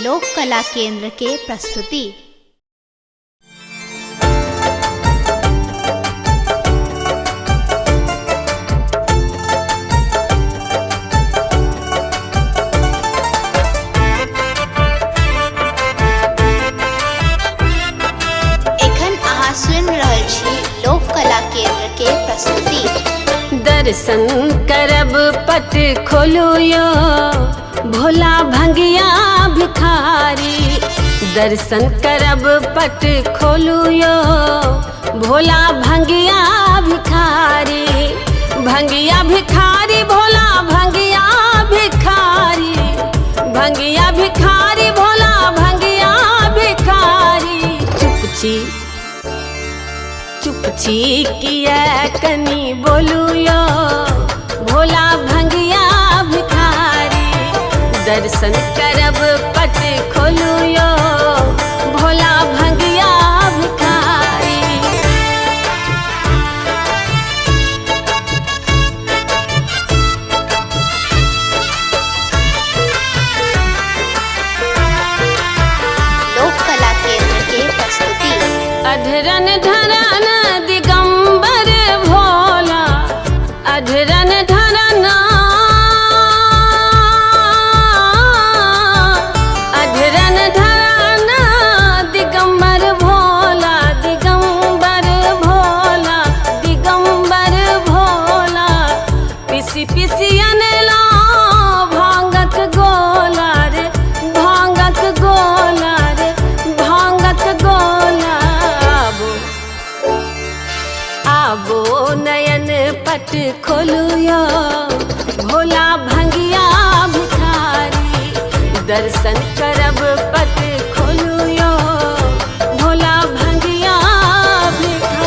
लोक कला केंद्र के प्रस्तुति। लोक कला केंद्र के प्रस्तुति। दर्शन करब पट खोलू यो भोला भंगिया भिखारी। दर्शन करब पट खोलू यो भोला भंगिया भिखारी। भंगिया भिखारी भोला भंगिया भिखारी। भंगिया भिखारी भोला भंगिया भिखारी। चुपची किया कनी बोलू यो भोला भंगिया भिखारी। दर्शन करब पट खोलू यो भोला भंगिया भिखारी। लोक कला केंद्र के प्रस्तुति। अधरन धरन दिगंबर भोला। अधरन धरन अधरन धरन दिगंबर भोला। दिगंबर भोला दिगंबर भोला। पिसी पिसी अनला भांगत गोला रे भांगत गोला रे भांगत गोला। आबो नयन पट खोलू यो भोला भंगिया भिखारी। दर्शन करब पट खोलू यो भोला भंगिया भिखारी।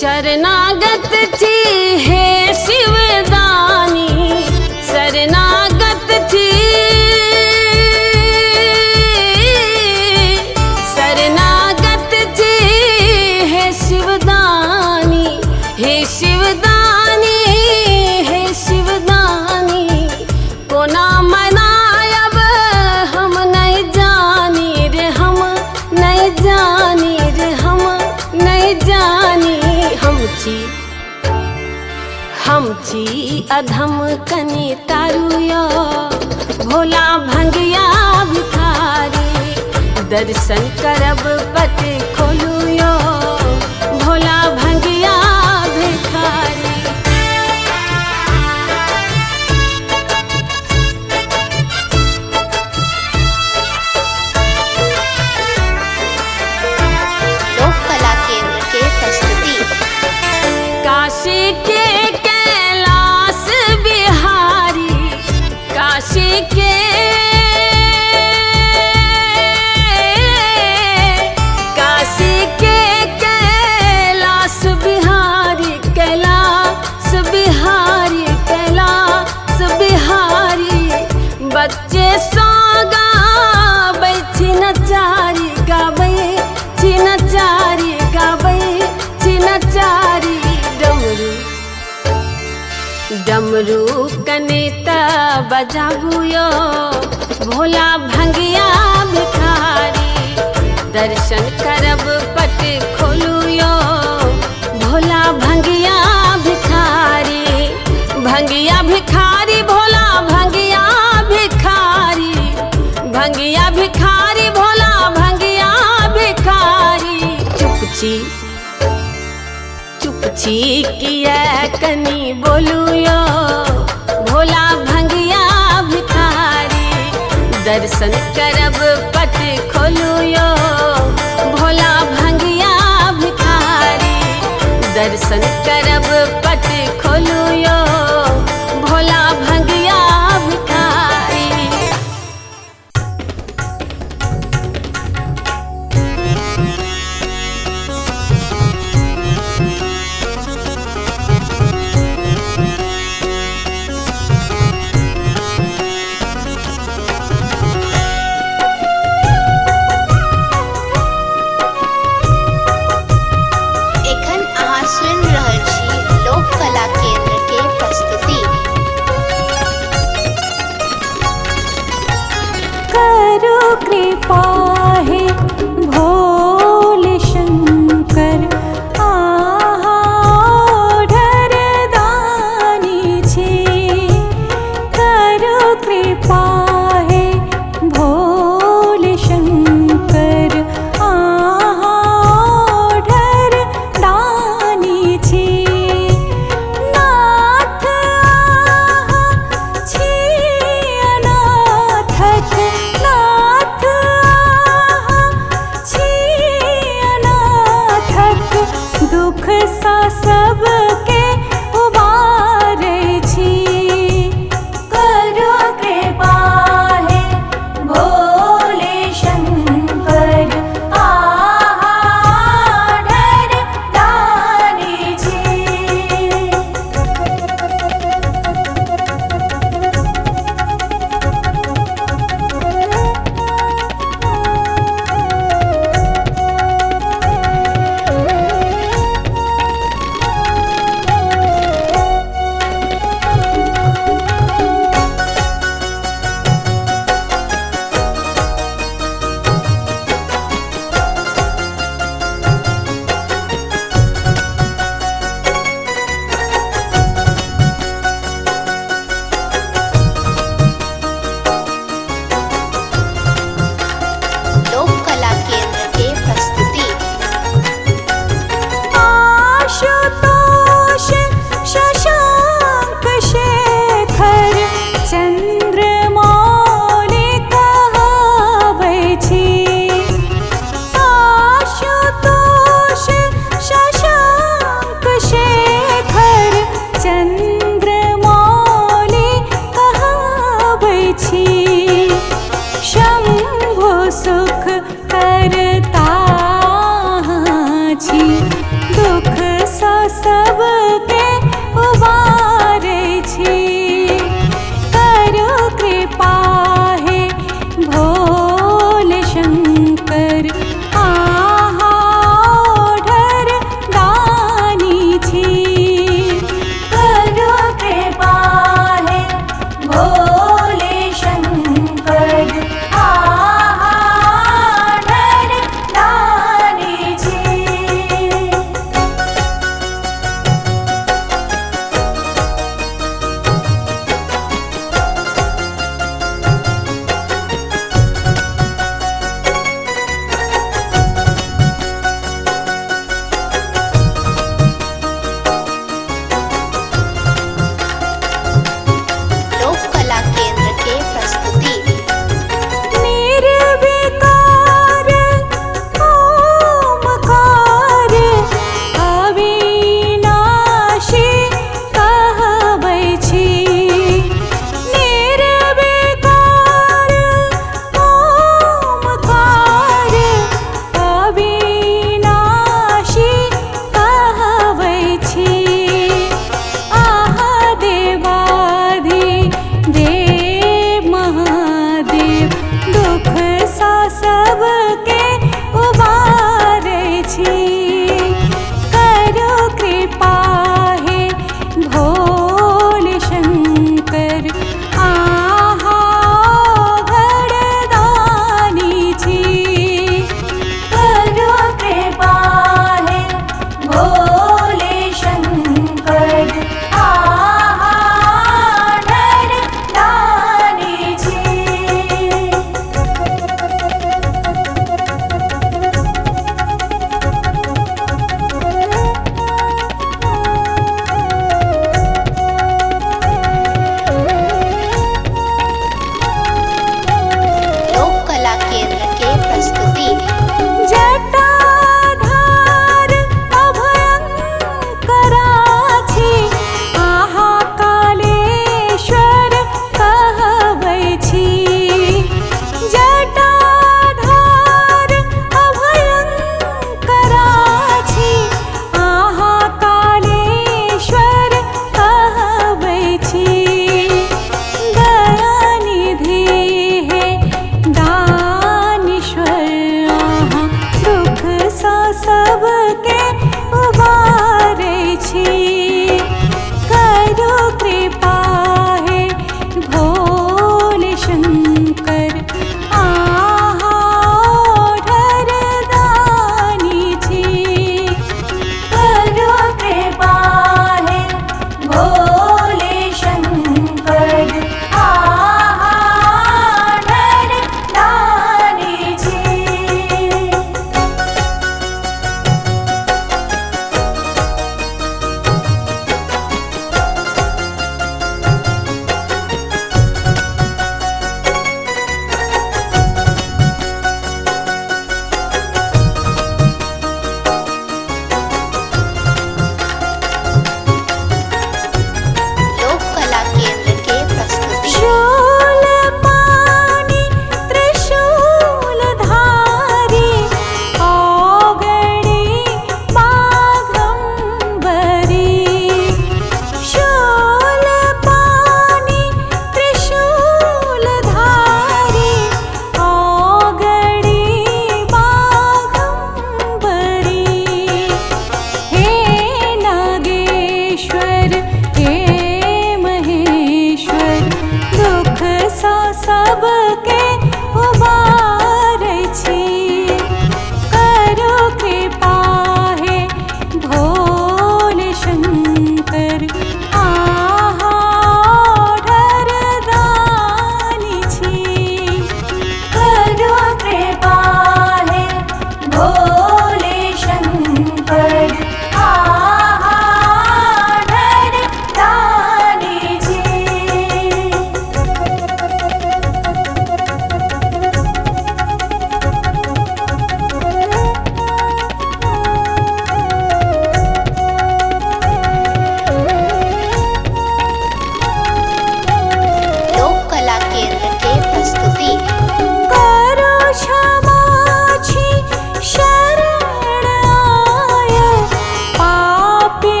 शरणागत थी हे शिवदानी। शरणागत थी शरणागत थी हे शिवदानी। हे शिवदानी हे शिवदानी। कोना मनायब हम नहीं जानी रे हम नहीं जानी रे हम नहीं जानी। हमची अधम कनी तारू यो भोला भंगिया भिखारी। दर्शन करब पट खोलू यो भोला भंगिया भिखारी। लोक कला केंद्र के प्रस्तुति। काशी के कैलाश बिहारी। काशी के काशी के कैलाश बिहारी। कैलाश बिहारी कैलाश बिहारी। बच्चे सोगा बैठी नचारी गाबै चिनचारी गाबै चिनचारी। डमरू कनेता बजाबू यो भोला भंगिया भिखारी। दर्शन करब पट खोलू यो भोला भंगिया भिखारी। भंगिया भिखारी भोला भंगिया भिखारी। भंगिया भिखारी भोला भंगिया भिखारी। चुपची किया कनी बोलू यो भोला भंगिया भिखारी। दर्शन करब पट खोलू यो भोला भंगिया भिखारी। दर्शन